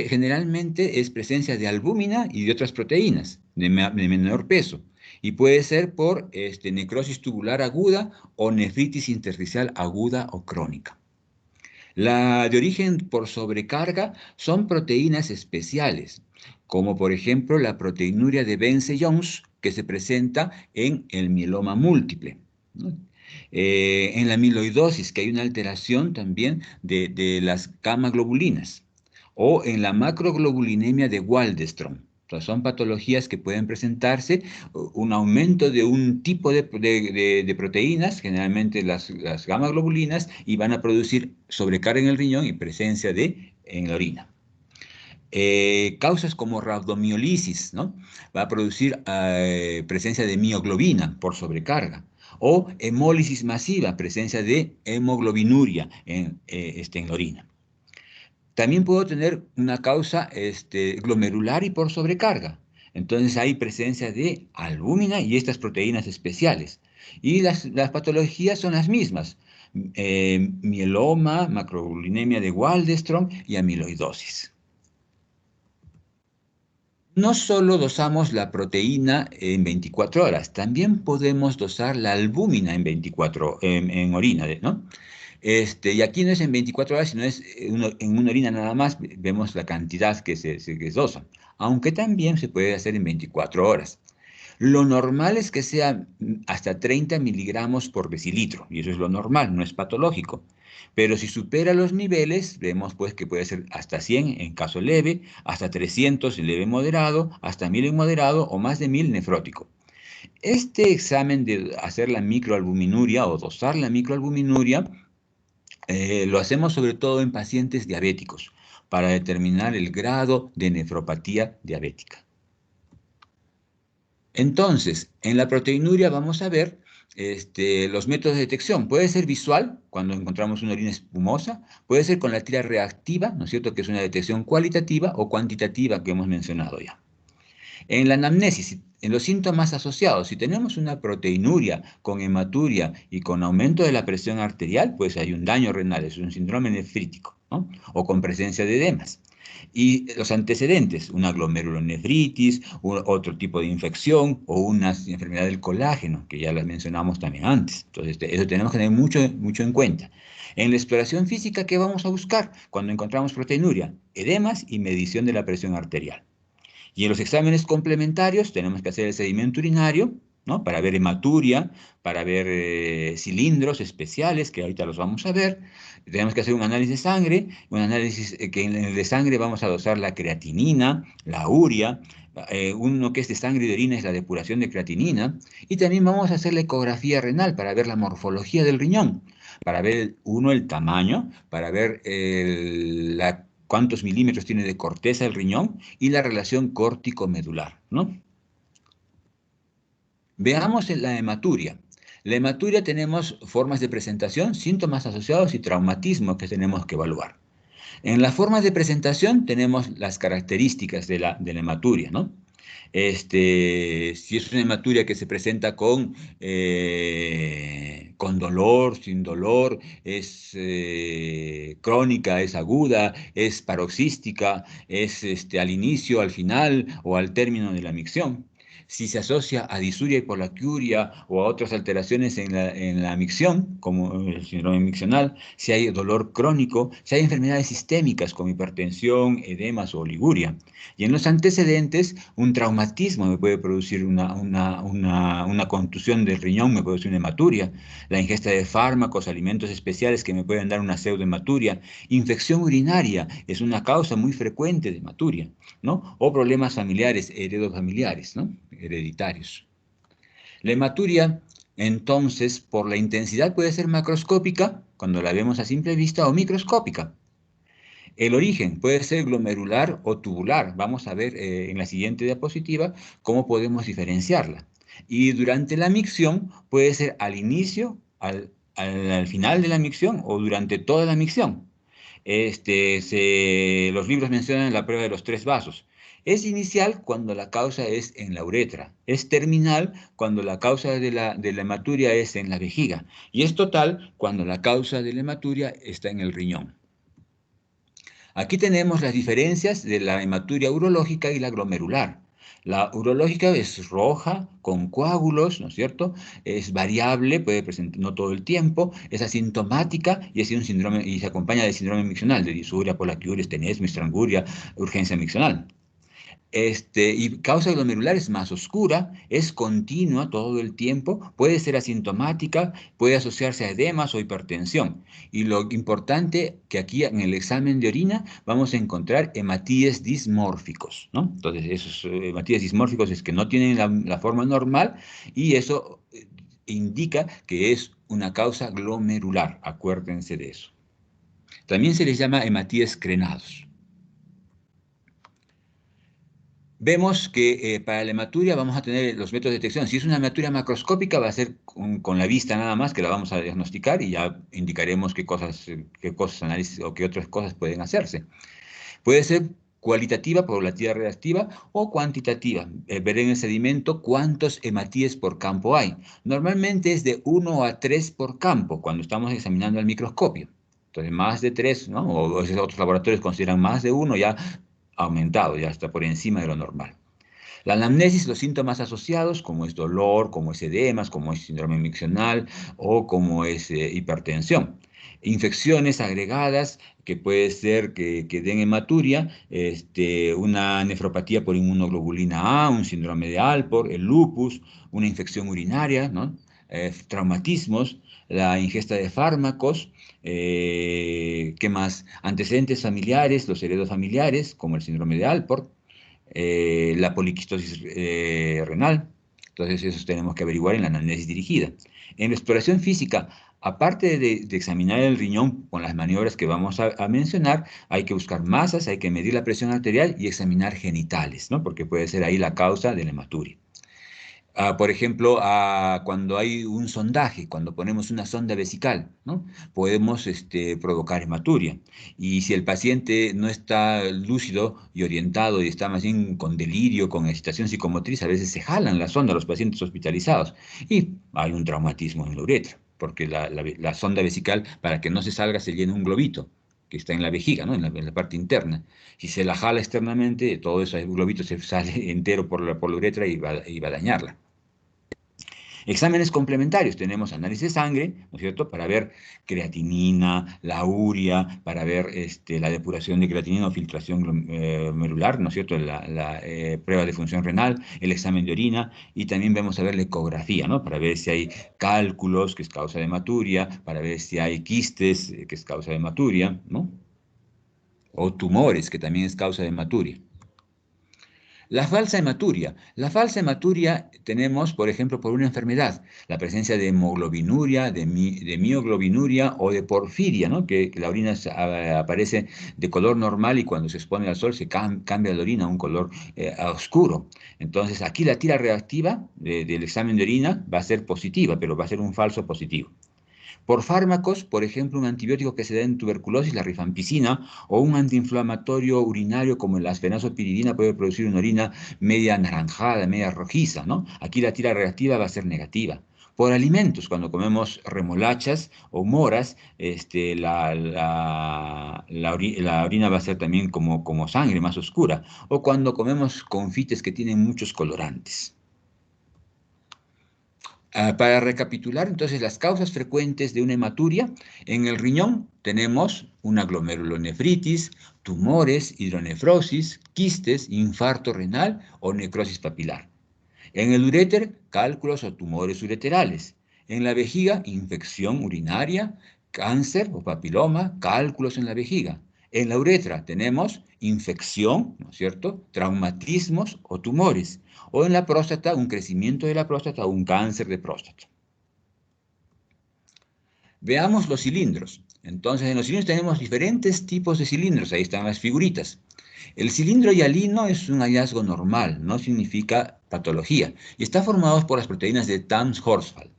Generalmente es presencia de albúmina y de otras proteínas de menor peso. Y puede ser por necrosis tubular aguda o nefritis intersticial aguda o crónica. La de origen por sobrecarga son proteínas especiales, como por ejemplo la proteinuria de Bence-Jones, que se presenta en el mieloma múltiple, ¿no? En la amiloidosis, que hay una alteración también de las gamma-globulinas, o en la macroglobulinemia de Waldenström. Entonces, son patologías que pueden presentarse, un aumento de un tipo de proteínas, generalmente las gamma-globulinas, y van a producir sobrecarga en el riñón y presencia en la orina. Causas como rhabdomiolisis, ¿no? Va a producir presencia de mioglobina por sobrecarga. O hemólisis masiva, presencia de hemoglobinuria en la orina. También puedo tener una causa glomerular y por sobrecarga. Entonces hay presencia de albúmina y estas proteínas especiales. Y las patologías son las mismas. Mieloma, macroglobulinemia de Waldenström y amiloidosis. No solo dosamos la proteína en 24 horas, también podemos dosar la albúmina en 24, en orina, ¿no? Y aquí no es en 24 horas, sino es en una orina nada más, vemos la cantidad que se dosa, aunque también se puede hacer en 24 horas. Lo normal es que sea hasta 30 miligramos por decilitro, y eso es lo normal, no es patológico. Pero si supera los niveles, vemos pues que puede ser hasta 100 en caso leve, hasta 300 en leve moderado, hasta 1000 en moderado o más de 1000 nefrótico. Este examen de hacer la microalbuminuria o dosar la microalbuminuria lo hacemos sobre todo en pacientes diabéticos para determinar el grado de nefropatía diabética. Entonces, en la proteinuria vamos a ver los métodos de detección. Puede ser visual, cuando encontramos una orina espumosa, puede ser con la tira reactiva, ¿no es cierto?, que es una detección cualitativa o cuantitativa que hemos mencionado ya. En la anamnesis, en los síntomas asociados, si tenemos una proteinuria con hematuria y con aumento de la presión arterial, pues hay un daño renal, es un síndrome nefrítico, ¿no? O con presencia de edemas. Y los antecedentes, una glomerulonefritis, otro tipo de infección o una enfermedad del colágeno, que ya las mencionamos también antes. Entonces, eso tenemos que tener mucho, mucho en cuenta. En la exploración física, ¿qué vamos a buscar cuando encontramos proteinuria? Edemas y medición de la presión arterial. Y en los exámenes complementarios tenemos que hacer el sedimento urinario, ¿no? Para ver hematuria, para ver cilindros especiales, que ahorita los vamos a ver. Tenemos que hacer un análisis de sangre, un análisis que en el de sangre vamos a dosar la creatinina, la urea, uno que es de sangre y de orina es la depuración de creatinina, y también vamos a hacer la ecografía renal para ver la morfología del riñón, para ver, uno, el tamaño, para ver cuántos milímetros tiene de corteza el riñón y la relación córtico-medular, ¿no? Veamos en la hematuria. La hematuria tenemos formas de presentación, síntomas asociados y traumatismo que tenemos que evaluar. En las formas de presentación tenemos las características de la hematuria, ¿no? Si es una hematuria que se presenta con dolor, sin dolor, es crónica, es aguda, es paroxística, es al inicio, al final o al término de la micción. Si se asocia a disuria, hipolaquiuria o a otras alteraciones en la micción, como el síndrome miccional, si hay dolor crónico, si hay enfermedades sistémicas como hipertensión, edemas o oliguria. Y en los antecedentes, un traumatismo me puede producir una contusión del riñón, me puede producir una hematuria, la ingesta de fármacos, alimentos especiales que me pueden dar una pseudohematuria, infección urinaria es una causa muy frecuente de hematuria, ¿no? O problemas familiares, heredofamiliares, ¿no? Hereditarios. La hematuria, entonces, por la intensidad puede ser macroscópica, cuando la vemos a simple vista, o microscópica. El origen puede ser glomerular o tubular. Vamos a ver en la siguiente diapositiva cómo podemos diferenciarla. Y durante la micción puede ser al inicio, al final de la micción o durante toda la micción. Los libros mencionan la prueba de los 3 vasos. Es inicial cuando la causa es en la uretra. Es terminal cuando la causa de la hematuria es en la vejiga. Y es total cuando la causa de la hematuria está en el riñón. Aquí tenemos las diferencias de la hematuria urológica y la glomerular. La urológica es roja, con coágulos, ¿no es cierto? Es variable, puede presentar no todo el tiempo, es asintomática y es un síndrome, y se acompaña de síndrome miccional, de disuria, polaquiuria, tenesmo, estranguria, urgencia miccional. Y causa glomerular es más oscura, es continua todo el tiempo, puede ser asintomática, puede asociarse a edemas o hipertensión. Y lo importante que aquí en el examen de orina vamos a encontrar hematíes dismórficos, ¿no? Entonces, esos hematíes dismórficos es que no tienen la forma normal y eso indica que es una causa glomerular, acuérdense de eso. También se les llama hematíes crenados. Vemos que para la hematuria vamos a tener los métodos de detección. Si es una hematuria macroscópica, va a ser con la vista nada más que la vamos a diagnosticar y ya indicaremos qué cosas análisis o qué otras cosas pueden hacerse. Puede ser cualitativa, poblativa reactiva o cuantitativa. Ver en el sedimento cuántos hematíes por campo hay. Normalmente es de 1 a 3 por campo cuando estamos examinando al microscopio. Entonces, más de 3, ¿no? O otros laboratorios consideran más de 1, ya aumentado, ya está por encima de lo normal. La anamnesis, los síntomas asociados, como es dolor, como es edemas, como es síndrome miccional o como es hipertensión. Infecciones agregadas, que puede ser que den hematuria, una nefropatía por inmunoglobulina A, un síndrome de Alport, el lupus, una infección urinaria, ¿no? Traumatismos, la ingesta de fármacos, ¿qué más? Antecedentes familiares, los heredos familiares, como el síndrome de Alport, la poliquistosis renal. Entonces, eso tenemos que averiguar en la anamnesis dirigida. En la exploración física, aparte de examinar el riñón con las maniobras que vamos a mencionar, hay que buscar masas, hay que medir la presión arterial y examinar genitales, ¿no? Porque puede ser ahí la causa de la hematuria. Por ejemplo, cuando hay un sondaje, cuando ponemos una sonda vesical, ¿no? Podemos provocar hematuria. Y si el paciente no está lúcido y orientado y está más bien con delirio, con excitación psicomotriz, a veces se jalan la sonda los pacientes hospitalizados y hay un traumatismo en la uretra, porque la sonda vesical, para que no se salga, se llena un globito que está en la vejiga, ¿no? En la parte interna. Si se la jala externamente, todo ese globito se sale entero por la uretra y va a dañarla. Exámenes complementarios, tenemos análisis de sangre, ¿no es cierto?, para ver creatinina, la urea, para ver la depuración de creatinina o filtración medular, ¿no es cierto?, la prueba de función renal, el examen de orina, y también vamos a ver la ecografía, ¿no?, para ver si hay cálculos, que es causa de hematuria, para ver si hay quistes, que es causa de hematuria, ¿no?, o tumores, que también es causa de hematuria. La falsa hematuria. La falsa hematuria tenemos, por ejemplo, por una enfermedad, la presencia de hemoglobinuria, de mioglobinuria o de porfiria, ¿no? Que la orina aparece de color normal y cuando se expone al sol se cambia la orina a un color oscuro. Entonces, aquí la tira reactiva del examen de orina va a ser positiva, pero va a ser un falso positivo. Por fármacos, por ejemplo, un antibiótico que se da en tuberculosis, la rifampicina, o un antiinflamatorio urinario como la asfenazopiridina puede producir una orina media anaranjada, media rojiza, ¿no? Aquí la tira reactiva va a ser negativa. Por alimentos, cuando comemos remolachas o moras, la orina va a ser también como sangre, más oscura. O cuando comemos confites que tienen muchos colorantes. Para recapitular, entonces, las causas frecuentes de una hematuria, en el riñón tenemos una glomerulonefritis, tumores, hidronefrosis, quistes, infarto renal o necrosis papilar. En el uréter, cálculos o tumores ureterales. En la vejiga, infección urinaria, cáncer o papiloma, cálculos en la vejiga. En la uretra tenemos infección, ¿no es cierto?, traumatismos o tumores. O en la próstata, un crecimiento de la próstata o un cáncer de próstata. Veamos los cilindros. Entonces, en los cilindros tenemos diferentes tipos de cilindros. Ahí están las figuritas. El cilindro hialino es un hallazgo normal, no significa patología, y está formado por las proteínas de Tams-Horsfall.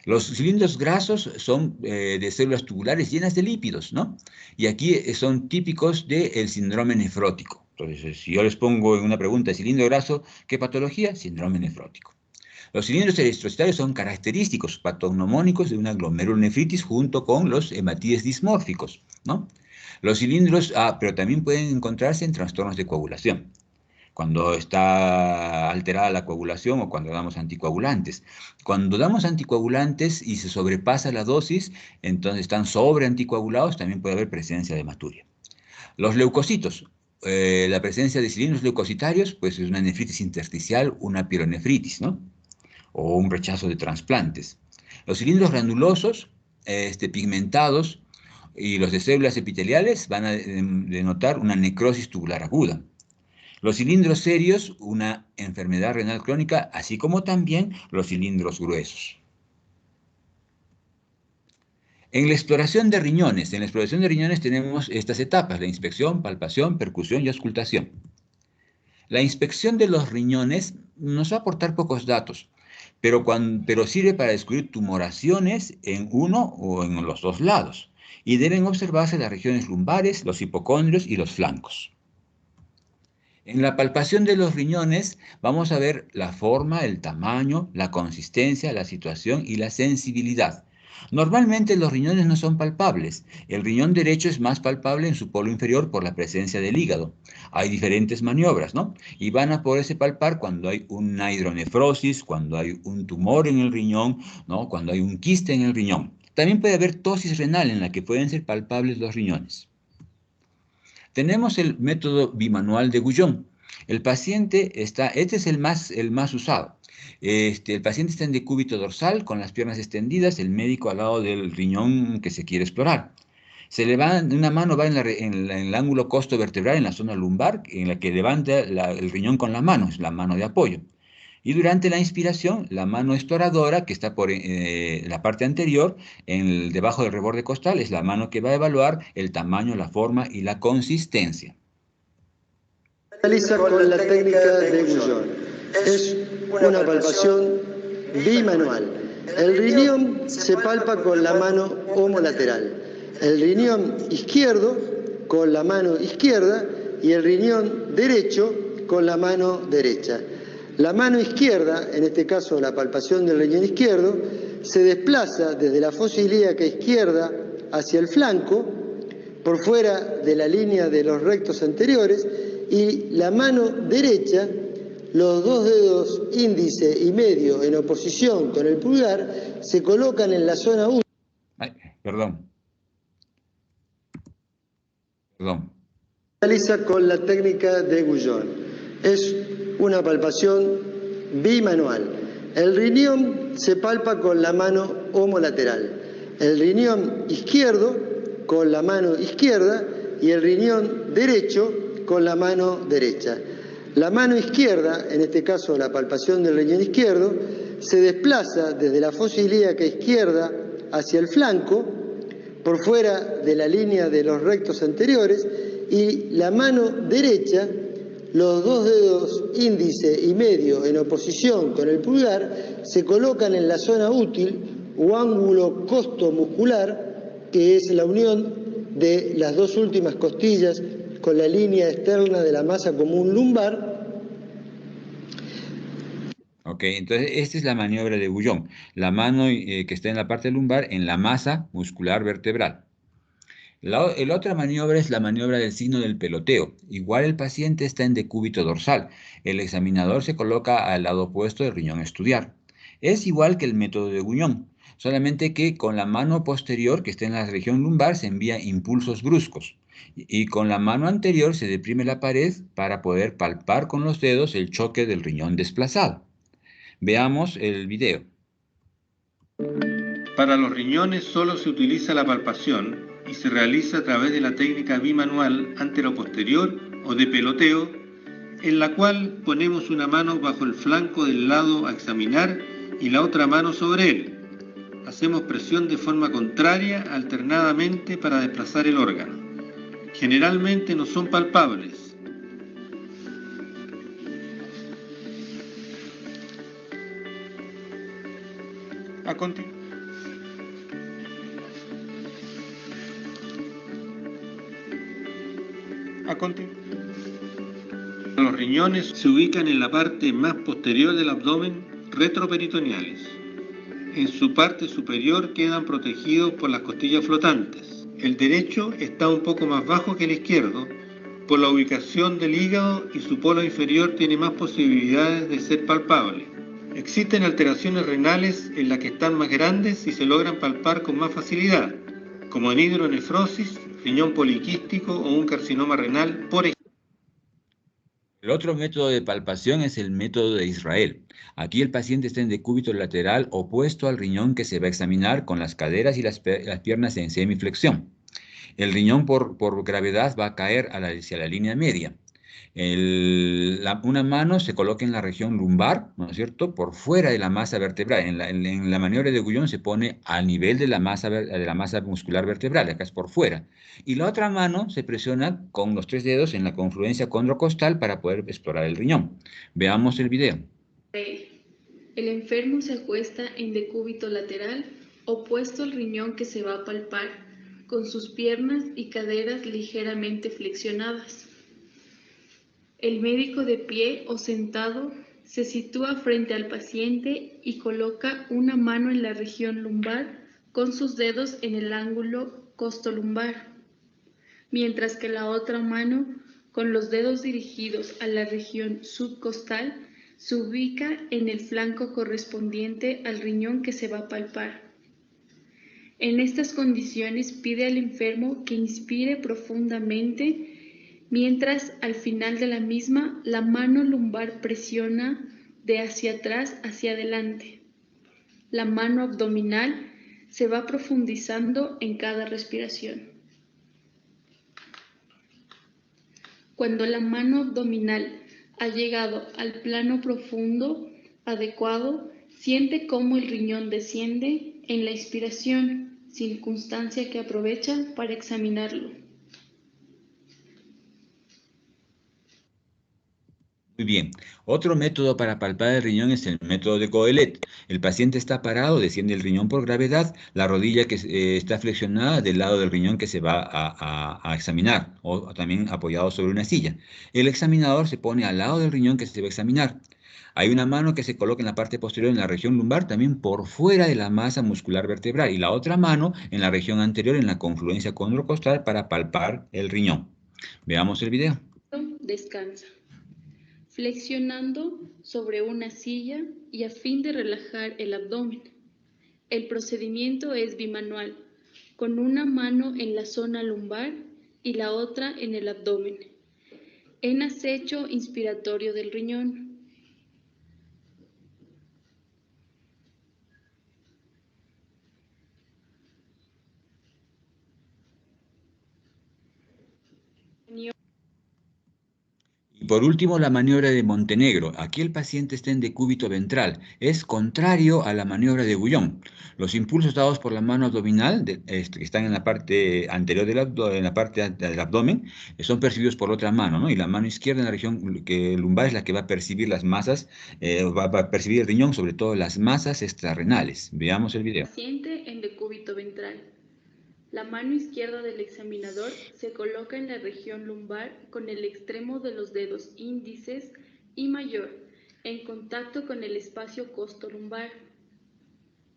Los cilindros grasos son de células tubulares llenas de lípidos, ¿no? Y aquí son típicos del síndrome nefrótico. Entonces, si yo les pongo en una pregunta, cilindro graso, ¿qué patología? Síndrome nefrótico. Los cilindros eritrocitarios son característicos patognomónicos de una glomerulonefritis junto con los hematíes dismórficos, ¿no? Los cilindros, pero también pueden encontrarse en trastornos de coagulación, cuando está alterada la coagulación o cuando damos anticoagulantes. Cuando damos anticoagulantes y se sobrepasa la dosis, entonces están sobreanticoagulados, también puede haber presencia de hematuria. Los leucocitos, la presencia de cilindros leucocitarios, pues es una nefritis intersticial, una pielonefritis, ¿no?, o un rechazo de trasplantes. Los cilindros granulosos, pigmentados, y los de células epiteliales van a denotar una necrosis tubular aguda. Los cilindros serios, una enfermedad renal crónica, así como también los cilindros gruesos. En la exploración de riñones tenemos estas etapas: la inspección, palpación, percusión y auscultación. La inspección de los riñones nos va a aportar pocos datos, pero sirve para descubrir tumoraciones en uno o en los dos lados, y deben observarse las regiones lumbares, los hipocondrios y los flancos. En la palpación de los riñones vamos a ver la forma, el tamaño, la consistencia, la situación y la sensibilidad. Normalmente los riñones no son palpables. El riñón derecho es más palpable en su polo inferior por la presencia del hígado. Hay diferentes maniobras, ¿no? Y van a poderse palpar cuando hay una hidronefrosis, cuando hay un tumor en el riñón, ¿no? Cuando hay un quiste en el riñón. También puede haber tosis renal en la que pueden ser palpables los riñones. Tenemos el método bimanual de Guyon. El paciente está, este es el más usado. El paciente está en decúbito dorsal con las piernas extendidas, el médico al lado del riñón que se quiere explorar. Una mano va en el ángulo costo vertebral, en la zona lumbar, en la que levanta el riñón con la mano, es la mano de apoyo. Y durante la inspiración, la mano exploradora, que está por la parte anterior, debajo del reborde costal, es la mano que va a evaluar el tamaño, la forma y la consistencia. Realiza con la técnica de Guyon. Es una palpación bimanual. El riñón se palpa con la mano homolateral. El riñón izquierdo con la mano izquierda y el riñón derecho con la mano derecha. La mano izquierda, en este caso la palpación del riñón izquierdo, se desplaza desde la fosa ilíaca izquierda hacia el flanco, por fuera de la línea de los rectos anteriores, y la mano derecha, los dos dedos índice y medio en oposición con el pulgar, se colocan en la zona útil. Perdón. Realiza con la técnica de Guyon. Es una palpación bimanual. El riñón se palpa con la mano homolateral. El riñón izquierdo con la mano izquierda y el riñón derecho con la mano derecha. La mano izquierda, en este caso la palpación del riñón izquierdo, se desplaza desde la fosa ilíaca izquierda hacia el flanco, por fuera de la línea de los rectos anteriores, y la mano derecha, los dos dedos índice y medio en oposición con el pulgar, se colocan en la zona útil o ángulo costo-muscular, que es la unión de las dos últimas costillas con la línea externa de la masa común lumbar. Ok, entonces esta es la maniobra de Guyon. La mano que está en la parte lumbar en la masa muscular vertebral. La otra maniobra es la maniobra del signo del peloteo. Igual el paciente está en decúbito dorsal. El examinador se coloca al lado opuesto del riñón a estudiar. Es igual que el método de Guyon, solamente que con la mano posterior que está en la región lumbar se envía impulsos bruscos y con la mano anterior se deprime la pared para poder palpar con los dedos el choque del riñón desplazado. Veamos el video. Para los riñones solo se utiliza la palpación y se realiza a través de la técnica bimanual antero-posterior o de peloteo, en la cual ponemos una mano bajo el flanco del lado a examinar y la otra mano sobre él. Hacemos presión de forma contraria alternadamente para desplazar el órgano. Generalmente no son palpables. A continuación. Los riñones se ubican en la parte más posterior del abdomen, retroperitoneales. En su parte superior quedan protegidos por las costillas flotantes. El derecho está un poco más bajo que el izquierdo, por la ubicación del hígado, y su polo inferior tiene más posibilidades de ser palpable. Existen alteraciones renales en las que están más grandes y se logran palpar con más facilidad, como en hidronefrosis, riñón poliquístico o un carcinoma renal, por ejemplo. El otro método de palpación es el método de Israel. Aquí el paciente está en decúbito lateral opuesto al riñón que se va a examinar con las caderas y las piernas en semiflexión. El riñón por gravedad va a caer hacia la línea media. Una mano se coloca en la región lumbar, ¿no es cierto?, por fuera de la masa vertebral. En la maniobra de Guyon se pone a nivel de la masa muscular vertebral, acá es por fuera. Y la otra mano se presiona con los tres dedos en la confluencia condrocostal para poder explorar el riñón. Veamos el video. El enfermo se acuesta en decúbito lateral, opuesto al riñón que se va a palpar, con sus piernas y caderas ligeramente flexionadas. El médico de pie o sentado se sitúa frente al paciente y coloca una mano en la región lumbar con sus dedos en el ángulo costolumbar, mientras que la otra mano, con los dedos dirigidos a la región subcostal, se ubica en el flanco correspondiente al riñón que se va a palpar. En estas condiciones pide al enfermo que inspire profundamente, mientras al final de la misma la mano lumbar presiona de hacia atrás hacia adelante. La mano abdominal se va profundizando en cada respiración. Cuando la mano abdominal ha llegado al plano profundo adecuado, siente cómo el riñón desciende en la inspiración, circunstancia que aprovecha para examinarlo. Muy bien. Otro método para palpar el riñón es el método de Coelet. El paciente está parado, desciende el riñón por gravedad, la rodilla que está flexionada del lado del riñón que se va a examinar, o también apoyado sobre una silla. El examinador se pone al lado del riñón que se va a examinar. Hay una mano que se coloca en la parte posterior, en la región lumbar, también por fuera de la masa muscular vertebral, y la otra mano en la región anterior, en la confluencia condrocostal, para palpar el riñón. Veamos el video. Descansa, flexionando sobre una silla y a fin de relajar el abdomen. El procedimiento es bimanual, con una mano en la zona lumbar y la otra en el abdomen, en acecho inspiratorio del riñón. Y por último, la maniobra de Montenegro. Aquí el paciente está en decúbito ventral. Es contrario a la maniobra de Guyon. Los impulsos dados por la mano abdominal, que están en la parte anterior en la parte del abdomen, son percibidos por otra mano, ¿no? Y la mano izquierda en la región lumbar es la que va a percibir las masas, va a percibir el riñón, sobre todo las masas extrarrenales. Veamos el video. Paciente en decúbito ventral. La mano izquierda del examinador se coloca en la región lumbar con el extremo de los dedos índices y mayor en contacto con el espacio costolumbar.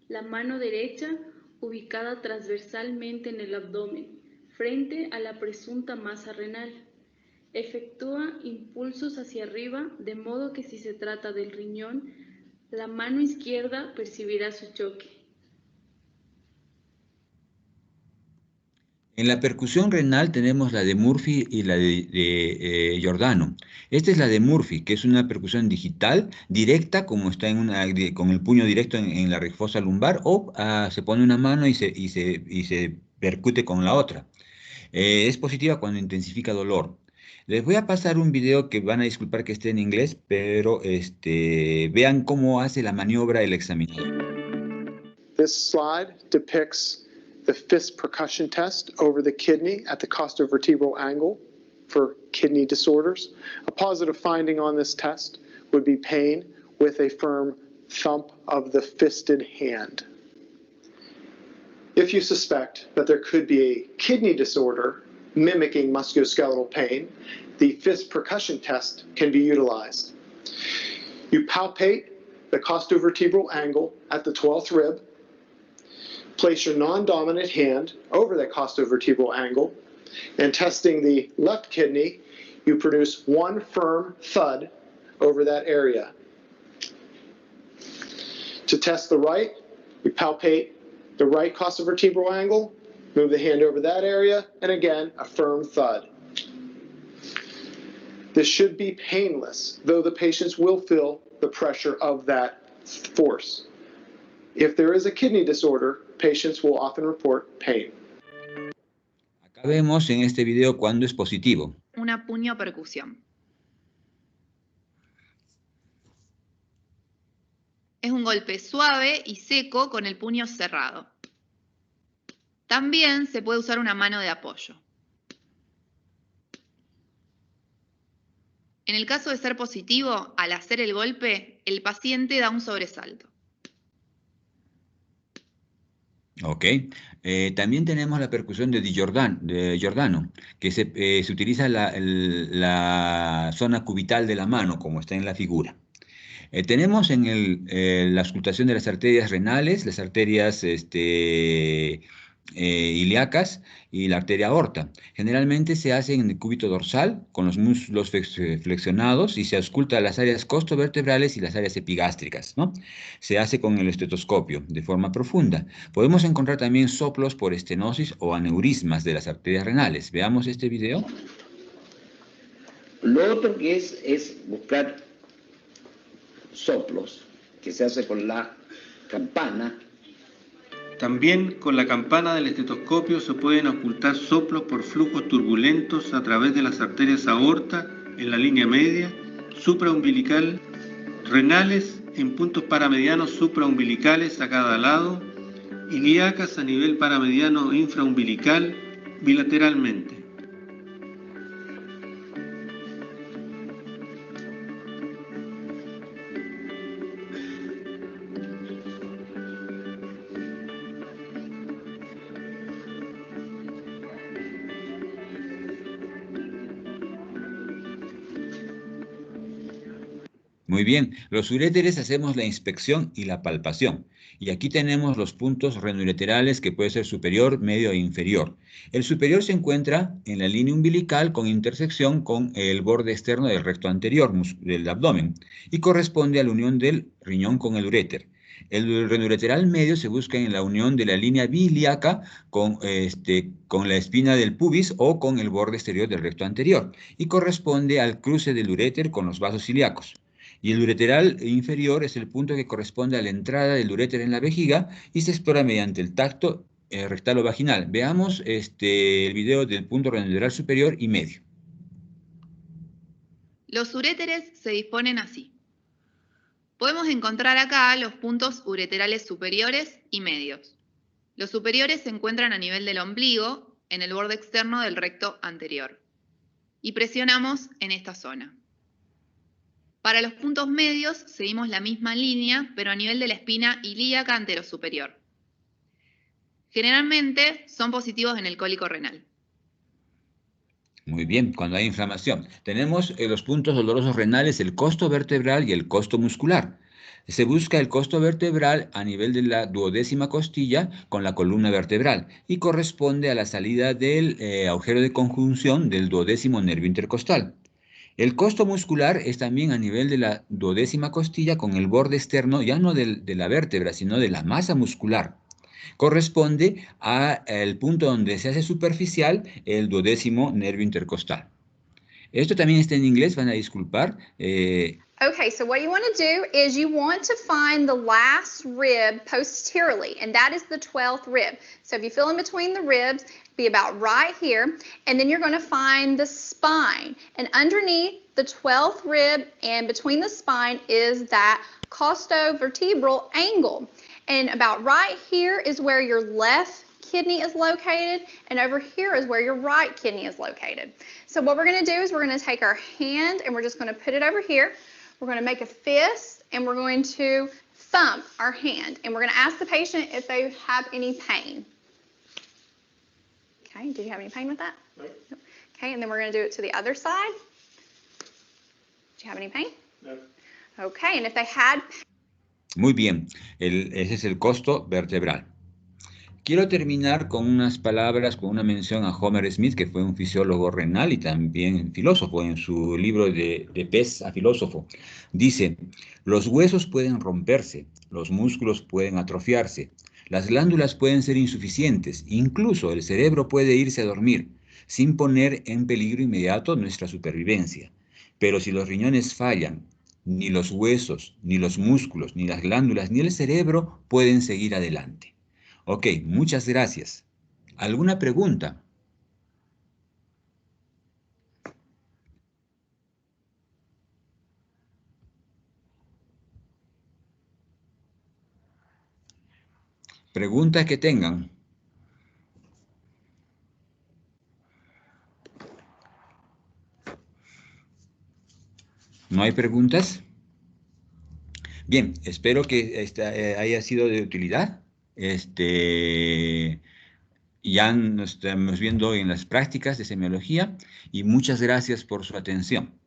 La mano derecha ubicada transversalmente en el abdomen, frente a la presunta masa renal. Efectúa impulsos hacia arriba, de modo que si se trata del riñón, la mano izquierda percibirá su choque. En la percusión renal tenemos la de Murphy y la de Giordano. Esta es la de Murphy, que es una percusión digital, directa, como está con el puño directo en la fosa lumbar, o se pone una mano y se percute con la otra. Es positiva cuando intensifica dolor. Les voy a pasar un video que van a disculpar que esté en inglés, pero vean cómo hace la maniobra el examinador. This slide depicts the fist percussion test over the kidney at the costovertebral angle for kidney disorders. A positive finding on this test would be pain with a firm thump of the fisted hand. If you suspect that there could be a kidney disorder mimicking musculoskeletal pain, the fist percussion test can be utilized. You palpate the costovertebral angle at the 12th rib. Place your non-dominant hand over that costovertebral angle, and testing the left kidney, you produce one firm thud over that area. To test the right, you palpate the right costovertebral angle, move the hand over that area, and again, a firm thud. This should be painless, though the patients will feel the pressure of that force. If there is a kidney disorder, patients will often report pain. Acá vemos en este video cuando es positivo. Una puño percusión. Es un golpe suave y seco con el puño cerrado. También se puede usar una mano de apoyo. En el caso de ser positivo, al hacer el golpe, el paciente da un sobresalto. Ok. También tenemos la percusión de Giordano, que se utiliza la zona cubital de la mano, como está en la figura. Tenemos en la auscultación de las arterias renales, las arterias ilíacas y la arteria aorta. Generalmente se hace en el cúbito dorsal con los músculos flexionados y se ausculta las áreas costovertebrales y las áreas epigástricas, ¿no? Se hace con el estetoscopio de forma profunda. Podemos encontrar también soplos por estenosis o aneurismas de las arterias renales. Veamos este video. Lo otro que es buscar soplos, que se hace con la campana. También con la campana del estetoscopio se pueden ocultar soplos por flujos turbulentos a través de las arterias aorta en la línea media, supraumbilical, renales en puntos paramedianos supraumbilicales a cada lado, ilíacas a nivel paramediano infraumbilical bilateralmente. Muy bien, los uréteres hacemos la inspección y la palpación. Y aquí tenemos los puntos renoureterales que puede ser superior, medio e inferior. El superior se encuentra en la línea umbilical con intersección con el borde externo del recto anterior del abdomen y corresponde a la unión del riñón con el uréter. El renoureteral medio se busca en la unión de la línea biliaca con la espina del pubis o con el borde exterior del recto anterior y corresponde al cruce del uréter con los vasos ilíacos. Y el ureteral inferior es el punto que corresponde a la entrada del uréter en la vejiga y se explora mediante el tacto rectal o vaginal. Veamos el video del punto renoureteral superior y medio. Los uréteres se disponen así. Podemos encontrar acá los puntos ureterales superiores y medios. Los superiores se encuentran a nivel del ombligo, en el borde externo del recto anterior. Y presionamos en esta zona. Para los puntos medios seguimos la misma línea, pero a nivel de la espina ilíaca anterosuperior. Generalmente son positivos en el cólico renal. Muy bien, cuando hay inflamación. Tenemos los puntos dolorosos renales, el costo vertebral y el costo muscular. Se busca el costo vertebral a nivel de la duodécima costilla con la columna vertebral y corresponde a la salida del agujero de conjunción del duodécimo nervio intercostal. El costo muscular es también a nivel de la duodécima costilla con el borde externo, ya no de la vértebra, sino de la masa muscular. Corresponde al punto donde se hace superficial el duodécimo nervio intercostal. Esto también está en inglés, van a disculpar. Okay, so what you want to do is you want to find the last rib posteriorly, and that is the 12th rib. So if you fill in between the ribs, be about right here, and then you're going to find the spine. And underneath the 12th rib and between the spine is that costovertebral angle. And about right here is where your left kidney is located, and over here is where your right kidney is located. So what we're going to do is we're going to take our hand and we're just going to put it over here. We're going to make a fist and we're going to thump our hand, and we're going to ask the patient if they have any pain. Okay, do you have any pain with that? No. Okay, and then we're going to do it to the other side. Do you have any pain? No. Okay, and if they had pain. Muy bien, ese es el costo vertebral. Quiero terminar con unas palabras, con una mención a Homer Smith, que fue un fisiólogo renal y también filósofo, en su libro de Pez a Filósofo. Dice, los huesos pueden romperse, los músculos pueden atrofiarse, las glándulas pueden ser insuficientes, incluso el cerebro puede irse a dormir, sin poner en peligro inmediato nuestra supervivencia. Pero si los riñones fallan, ni los huesos, ni los músculos, ni las glándulas, ni el cerebro pueden seguir adelante. Ok, muchas gracias. ¿Alguna pregunta? Preguntas que tengan. ¿No hay preguntas? Bien, espero que haya sido de utilidad. ya nos estamos viendo en las prácticas de semiología y muchas gracias por su atención.